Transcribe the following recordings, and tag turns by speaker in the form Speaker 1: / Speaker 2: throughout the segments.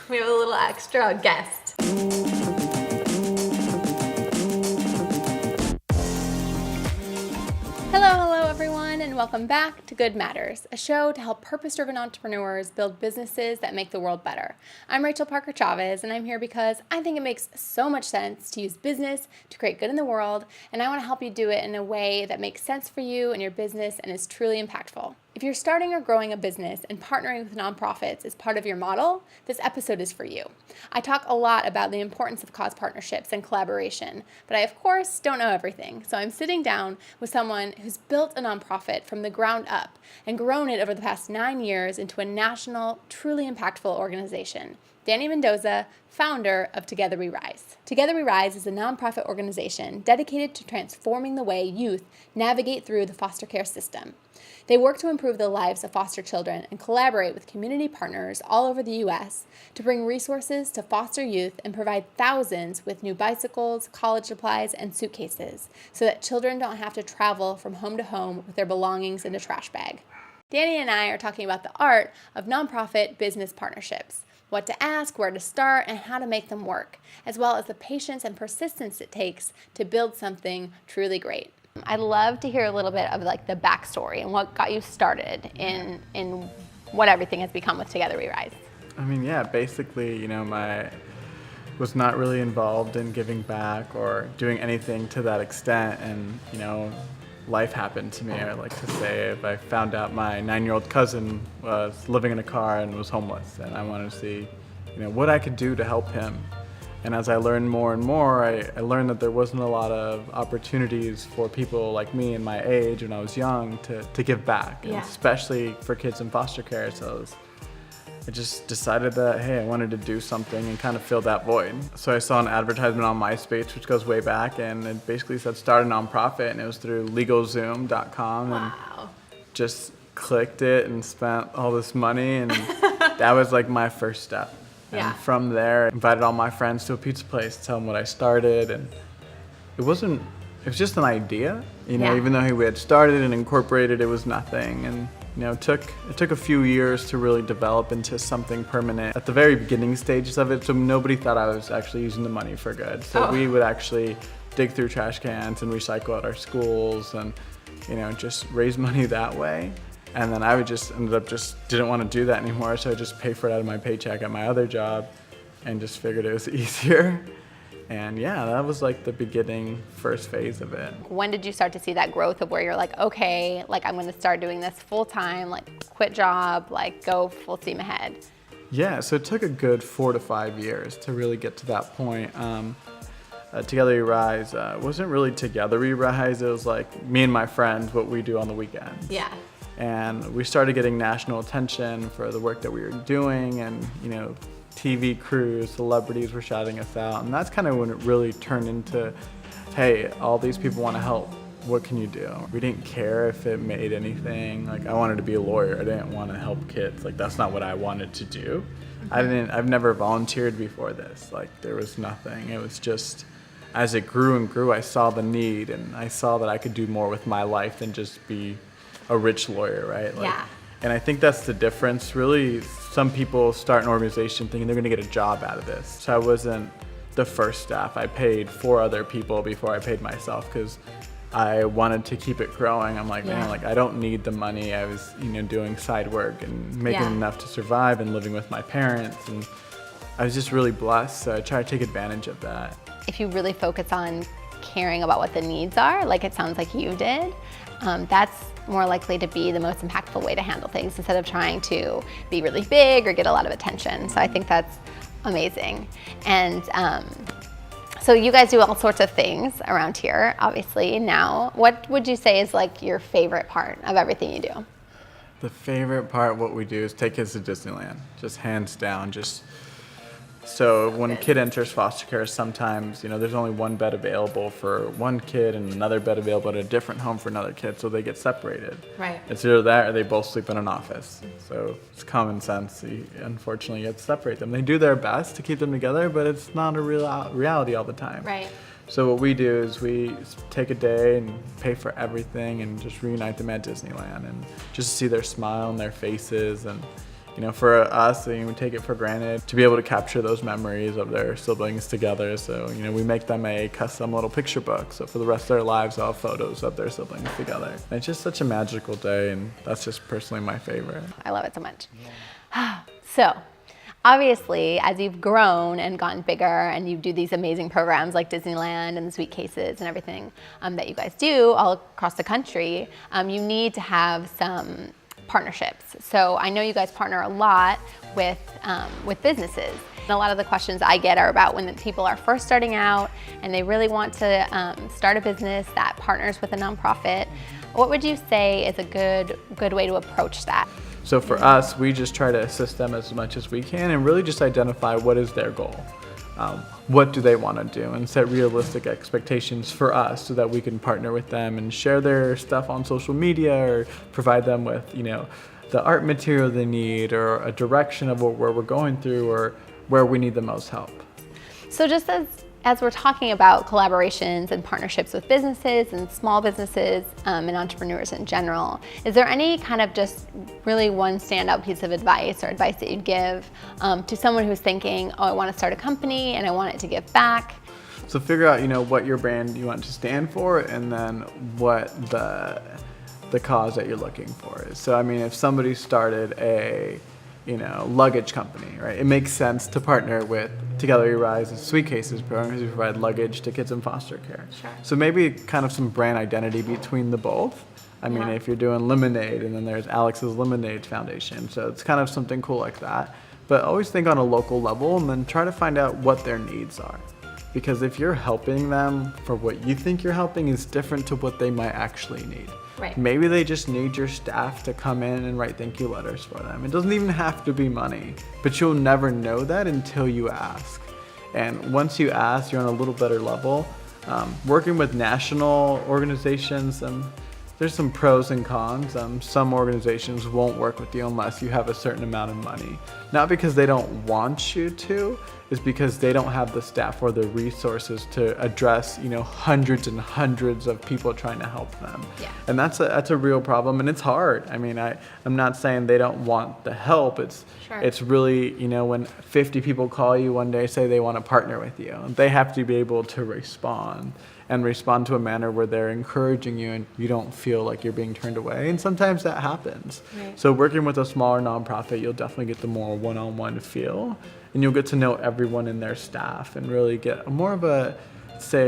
Speaker 1: We have a little extra guest. Hello everyone, and welcome back to Good Matters, a show to help purpose-driven entrepreneurs build businesses that make the world better. I'm Rachel Parker Chavez, and I'm here because I think it makes so much sense to use business to create good in the world, and I want to help you do it in a way that makes sense for you and your business and is truly impactful. If you're starting or growing a business and partnering with nonprofits is part of your model, this episode is for you. I talk a lot about the importance of cause partnerships and collaboration, but I, of course, don't know everything. So I'm sitting down with someone who's built a nonprofit from the ground up and grown it over the past 9 years into a national, truly impactful organization. Danny Mendoza, founder of Together We Rise. Together We Rise is a nonprofit organization dedicated to transforming the way youth navigate through the foster care system. They work to improve the lives of foster children and collaborate with community partners all over the U.S. to bring resources to foster youth and provide thousands with new bicycles, college supplies, and suitcases so that children don't have to travel from home to home with their belongings in a trash bag. Danny and I are talking about the art of nonprofit business partnerships, what to ask, where to start, and how to make them work, as well as the patience and persistence it takes to build something truly great. I'd love to hear a little bit of like the backstory and what got you started in what everything has become with Together We Rise.
Speaker 2: I mean, yeah, basically, I was not really involved in giving back or doing anything to that extent, and, life happened to me. I like to say, if I found out my 9-year-old cousin was living in a car and was homeless, and I wanted to see, what I could do to help him. And as I learned more and more, I learned that there wasn't a lot of opportunities for people like me in my age when I was young to give back, and especially for kids in foster care. So I just decided that, hey, I wanted to do something and kind of fill that void. So I saw an advertisement on MySpace, which goes way back, and it basically said start a nonprofit, and it was through LegalZoom.com.
Speaker 1: Wow.
Speaker 2: And just clicked it and spent all this money, and that was like my first step. And from there, I invited all my friends to a pizza place to tell them what I started. And it was just an idea, even though we had started and incorporated, it was nothing. And, it took a few years to really develop into something permanent. At the very beginning stages of it, so nobody thought I was actually using the money for good. So we would actually dig through trash cans and recycle at our schools and, just raise money that way. And then I ended up didn't want to do that anymore, so I just paid for it out of my paycheck at my other job and just figured it was easier. And that was like the beginning, first phase of it.
Speaker 1: When did you start to see that growth of where you're like, okay, like I'm going to start doing this full time, like quit job, like go full steam ahead?
Speaker 2: Yeah, so it took a good 4 to 5 years to really get to that point. Together We Rise wasn't really Together We Rise, it was like me and my friends, what we do on the weekends.
Speaker 1: Yeah.
Speaker 2: And we started getting national attention for the work that we were doing, and TV crews, celebrities were shouting us out, and that's kind of when it really turned into, hey, all these people want to help. What can you do? We didn't care if it made anything. Like, I wanted to be a lawyer. I didn't want to help kids. Like, that's not what I wanted to do. I've never volunteered before this. Like, there was nothing. It was just, as it grew and grew, I saw the need, and I saw that I could do more with my life than just be a rich lawyer, right? And I think that's the difference. Really, some people start an organization thinking they're going to get a job out of this. So I wasn't the first staff. I paid 4 other people before I paid myself because I wanted to keep it growing. I'm like, man, I don't need the money. I was, doing side work and making enough to survive and living with my parents. And I was just really blessed. So I try to take advantage of that.
Speaker 1: If you really focus on caring about what the needs are, like it sounds like you did, that's more likely to be the most impactful way to handle things instead of trying to be really big or get a lot of attention. So I think that's amazing. And so you guys do all sorts of things around here, obviously. Now, what would you say is like your favorite part of everything you do?
Speaker 2: The favorite part, what we do is take kids to Disneyland, just hands down. So when a kid enters foster care, sometimes, there's only one bed available for one kid and another bed available at a different home for another kid, so they get separated.
Speaker 1: Right.
Speaker 2: It's either that or they both sleep in an office. So it's common sense. Unfortunately, you have to separate them. They do their best to keep them together, but it's not a reality all the time.
Speaker 1: Right.
Speaker 2: So what we do is we take a day and pay for everything and just reunite them at Disneyland and just see their smile on their faces and for us, we take it for granted to be able to capture those memories of their siblings together. So, we make them a custom little picture book. So for the rest of their lives, they'll have photos of their siblings together. And it's just such a magical day, and that's just personally my favorite.
Speaker 1: I love it so much. Yeah. So, obviously, as you've grown and gotten bigger and you do these amazing programs like Disneyland and the Sweet Cases and everything that you guys do all across the country, you need to have some partnerships. So I know you guys partner a lot with businesses. And a lot of the questions I get are about when the people are first starting out and they really want to start a business that partners with a nonprofit. What would you say is a good way to approach that?
Speaker 2: So for us, we just try to assist them as much as we can and really just identify what is their goal. What do they want to do, and set realistic expectations for us so that we can partner with them and share their stuff on social media or provide them with, the art material they need or a direction of where we're going through or where we need the most help.
Speaker 1: So just as we're talking about collaborations and partnerships with businesses and small businesses and entrepreneurs in general, is there any kind of just really one standout piece of advice or advice that you'd give to someone who's thinking, oh, I want to start a company and I want it to give back?
Speaker 2: So figure out, what your brand you want to stand for, and then what the cause that you're looking for is. So, if somebody started a luggage company, right? It makes sense to partner with Together We Rise's Sweet Cases program because we provide luggage to kids in foster care.
Speaker 1: Sure.
Speaker 2: So maybe kind of some brand identity between the both. If you're doing lemonade and then there's Alex's Lemonade Foundation. So it's kind of something cool like that. But always think on a local level and then try to find out what their needs are. Because if you're helping them for what you think you're helping is different to what they might actually need.
Speaker 1: Right.
Speaker 2: Maybe they just need your staff to come in and write thank you letters for them. It doesn't even have to be money, but you'll never know that until you ask. And once you ask, you're on a little better level. Working with national organizations, there's some pros and cons. Some organizations won't work with you unless you have a certain amount of money. Not because they don't want you to, it's because they don't have the staff or the resources to address, hundreds and hundreds of people trying to help them.
Speaker 1: Yeah.
Speaker 2: And that's a real problem, and it's hard. I'm not saying they don't want the help. It's really, when 50 people call you one day, say they want to partner with you, they have to be able to respond to a manner where they're encouraging you and you don't feel like you're being turned away. And sometimes that happens.
Speaker 1: Right.
Speaker 2: So working with a smaller nonprofit, you'll definitely get the more one-on-one feel, and you'll get to know everyone in their staff and really get more of a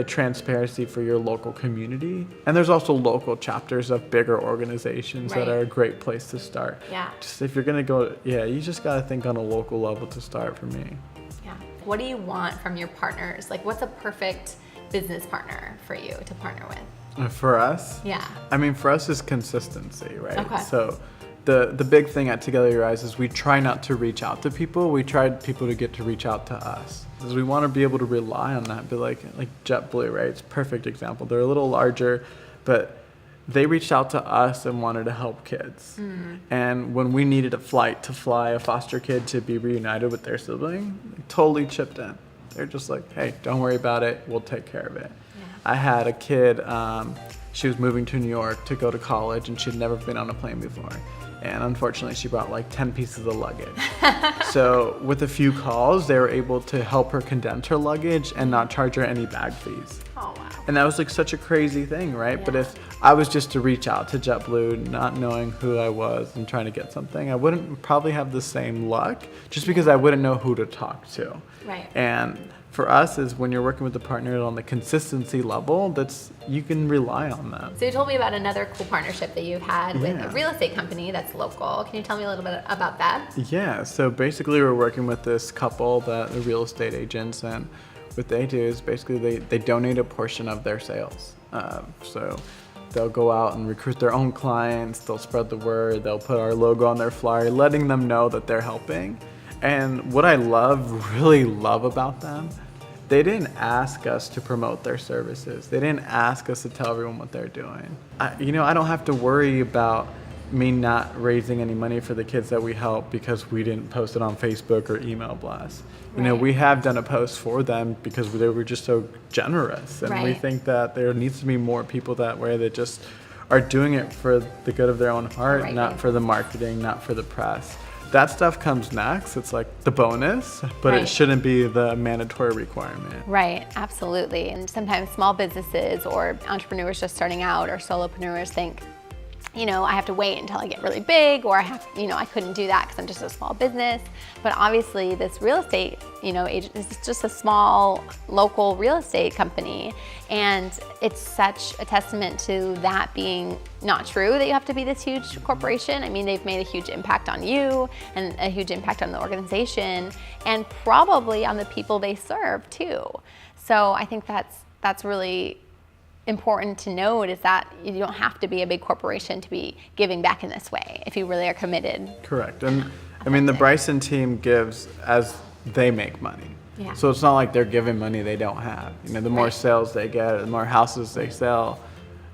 Speaker 2: transparency for your local community. And there's also local chapters of bigger organizations that are a great place to start.
Speaker 1: Yeah.
Speaker 2: Just if you're gonna go, you just gotta think on a local level to start for me.
Speaker 1: Yeah. What do you want from your partners? Like, what's a perfect business partner for you to partner with?
Speaker 2: For us?
Speaker 1: Yeah.
Speaker 2: For us is consistency, right?
Speaker 1: Okay.
Speaker 2: So the big thing at Together We Rise is we try not to reach out to people. We try people to get to reach out to us. Because we want to be able to rely on that. But like JetBlue, right? It's a perfect example. They're a little larger, but they reached out to us and wanted to help kids. Mm. And when we needed a flight to fly a foster kid to be reunited with their sibling, they totally chipped in. They're just like, hey, don't worry about it. We'll take care of it. Yeah. I had a kid, she was moving to New York to go to college, and she'd never been on a plane before. And unfortunately, she brought like 10 pieces of luggage. So with a few calls, they were able to help her condense her luggage and not charge her any bag fees.
Speaker 1: Oh, wow.
Speaker 2: And that was like such a crazy thing, right?
Speaker 1: Yeah.
Speaker 2: But if I was just to reach out to JetBlue, not knowing who I was and trying to get something, I wouldn't probably have the same luck just because I wouldn't know who to talk to.
Speaker 1: Right.
Speaker 2: And for us is when you're working with a partner on the consistency level, you can rely on them.
Speaker 1: So you told me about another cool partnership that you've had with a real estate company that's local. Can you tell me a little bit about that?
Speaker 2: Yeah, so basically we're working with this couple that are real estate agents, and what they do is basically they donate a portion of their sales. So they'll go out and recruit their own clients, they'll spread the word, they'll put our logo on their flyer, letting them know that they're helping. And what I really love about them, they didn't ask us to promote their services. They didn't ask us to tell everyone what they're doing. I don't have to worry about me not raising any money for the kids that we help because we didn't post it on Facebook or email blasts.
Speaker 1: Right.
Speaker 2: We have done a post for them because they were just so generous. And we think that there needs to be more people that way that just are doing it for the good of their own heart, not for the marketing, not for the press. that stuff comes next. It's like the bonus, but
Speaker 1: Right.
Speaker 2: it shouldn't be the mandatory requirement.
Speaker 1: Right, absolutely. And sometimes small businesses or entrepreneurs just starting out or solopreneurs think, I have to wait until I get really big, or I couldn't do that because I'm just a small business. But obviously this real estate, agent is just a small local real estate company. And it's such a testament to that being not true, that you have to be this huge corporation. I mean, they've made a huge impact on you and a huge impact on the organization and probably on the people they serve too. So I think that's really important to note, is that you don't have to be a big corporation to be giving back in this way if you really are committed.
Speaker 2: Correct. And I mean, the Bryson team gives as they make money.
Speaker 1: Yeah.
Speaker 2: So it's not like they're giving money they don't have. The more
Speaker 1: Right.
Speaker 2: sales they get, the more houses they sell,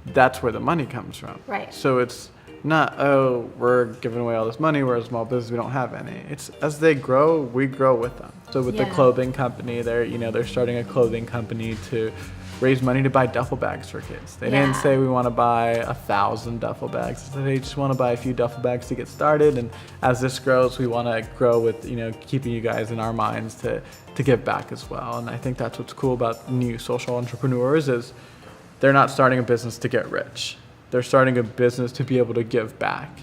Speaker 2: that's where the money comes from.
Speaker 1: Right.
Speaker 2: So it's not, oh, we're giving away all this money, we're a small business, we don't have any. It's as they grow, we grow with them. So with the
Speaker 1: Yeah.
Speaker 2: clothing company, they're starting a clothing company to raise money to buy duffel bags for kids. They didn't
Speaker 1: Yeah.
Speaker 2: say we want to buy 1,000 duffel bags. They just want to buy a few duffel bags to get started. And as this grows, we want to grow with, keeping you guys in our minds to give back as well. And I think that's what's cool about new social entrepreneurs is they're not starting a business to get rich. They're starting a business to be able to give back.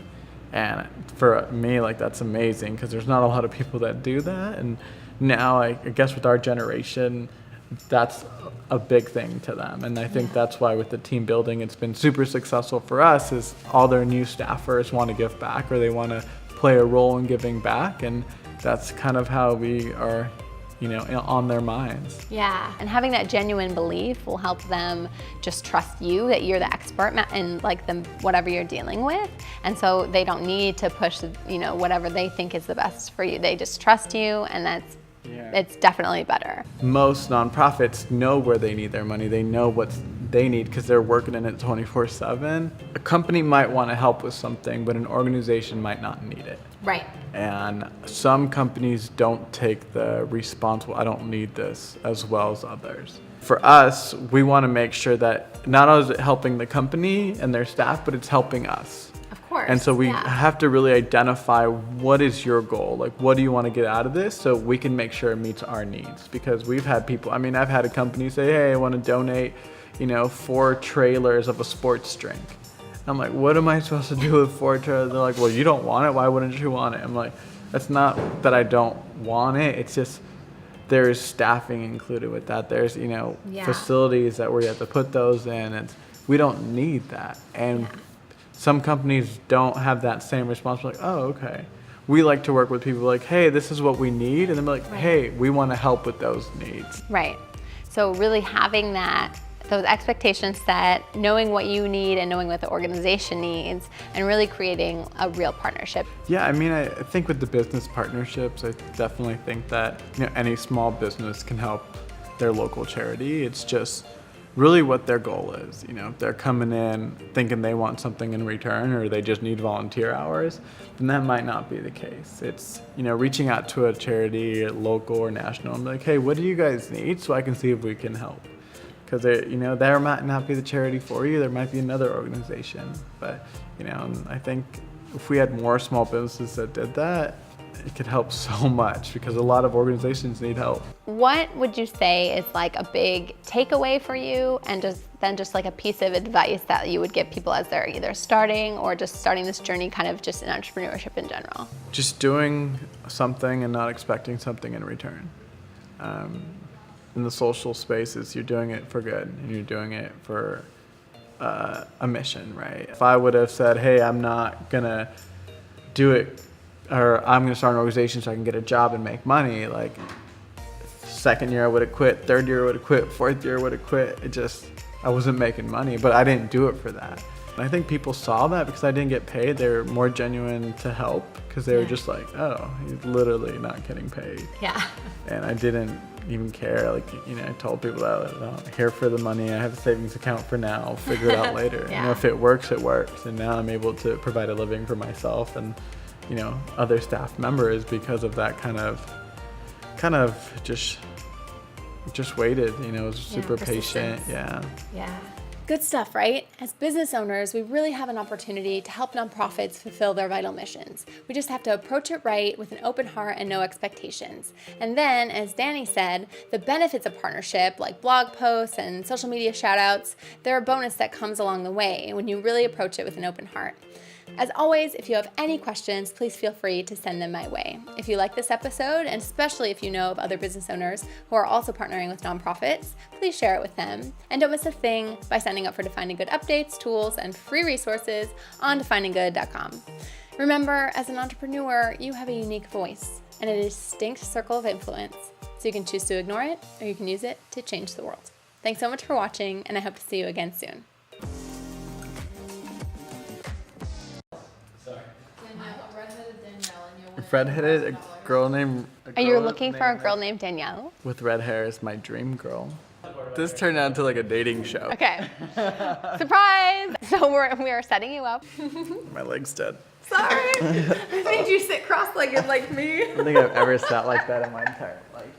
Speaker 2: And for me, that's amazing because there's not a lot of people that do that. And now I guess with our generation, that's a big thing to them. And I think that's why with the team building, it's been super successful for us is all their new staffers want to give back, or they want to play a role in giving back. And that's kind of how we are, on their minds.
Speaker 1: Yeah, and having that genuine belief will help them just trust you, that you're the expert in whatever you're dealing with. And so they don't need to push, whatever they think is the best for you. They just trust you, and it's definitely better.
Speaker 2: Most nonprofits know where they need their money. They know what they need because they're working in it 24/7. A company might want to help with something, but an organization might not need it.
Speaker 1: Right.
Speaker 2: And some companies don't take the responsible, I don't need this, as well as others. For us, we want to make sure that not only is it helping the company and their staff, but it's helping us.
Speaker 1: Of course.
Speaker 2: And so we
Speaker 1: yeah.
Speaker 2: have to really identify what is your goal, what do you want to get out of this, so we can make sure it meets our needs. Because we've had people, I've had a company say, hey, I want to donate, 4 trailers of a sports drink. I'm like, what am I supposed to do with 4 trailers? They're like, well, you don't want it, why wouldn't you want it? I'm like, that's not that I don't want it, it's just there's staffing included with that. There's, facilities that we have to put those in, and we don't need that. And some companies don't have that same responsibility. Like, oh, okay. We like to work with people like, hey, this is what we need. And then we're like, hey, we want to help with those needs.
Speaker 1: Right. So really having those expectations set, knowing what you need and knowing what the organization needs, and really creating a real partnership.
Speaker 2: Yeah, I think with the business partnerships, I definitely think that any small business can help their local charity. It's just really what their goal is. If they're coming in thinking they want something in return, or they just need volunteer hours, then that might not be the case. It's, reaching out to a charity, local or national, and be like, hey, what do you guys need, so I can see if we can help. Because there might not be the charity for you, there might be another organization. But, I think if we had more small businesses that did that, it could help so much, because a lot of organizations need help.
Speaker 1: What would you say is a big takeaway for you, and just a piece of advice that you would give people as they're either starting or just starting this journey kind of just in entrepreneurship in general?
Speaker 2: Just doing something and not expecting something in return. In the social spaces, you're doing it for good, and you're doing it for a mission, right? If I would have said, hey, I'm not gonna do it, or I'm gonna start an organization so I can get a job and make money, second year I would have quit, third year I would have quit, fourth year I would have quit. I wasn't making money, but I didn't do it for that. And I think people saw that because I didn't get paid. They were more genuine to help, because they were just like, oh, he's literally not getting paid.
Speaker 1: Yeah.
Speaker 2: And I didn't even care. I told people that I'm here for the money. I have a savings account for now. I'll figure it out later.
Speaker 1: Yeah.
Speaker 2: If it works, it works. And now I'm able to provide a living for myself and, other staff members because of that kind of just waited. Was super patient. Yeah.
Speaker 1: Yeah. Good stuff, right? As business owners, we really have an opportunity to help nonprofits fulfill their vital missions. We just have to approach it right with an open heart and no expectations. And then, as Danny said, the benefits of partnership, like blog posts and social media shoutouts, they're a bonus that comes along the way when you really approach it with an open heart. As always, if you have any questions, please feel free to send them my way. If you like this episode, and especially if you know of other business owners who are also partnering with nonprofits, please share it with them. And don't miss a thing by signing up for Defining Good updates, tools, and free resources on defininggood.com. Remember, as an entrepreneur, you have a unique voice and a distinct circle of influence, so you can choose to ignore it or you can use it to change the world. Thanks so much for watching, and I hope to see you again soon.
Speaker 2: Redheaded, a girl named.
Speaker 1: Are you looking for a girl named Danielle?
Speaker 2: With red hair is my dream girl. This turned out to like a dating show.
Speaker 1: Okay. Surprise! So we are setting you up.
Speaker 2: My leg's dead.
Speaker 1: Sorry. I made you sit cross-legged like me.
Speaker 2: I don't think I've ever sat like that in my entire life.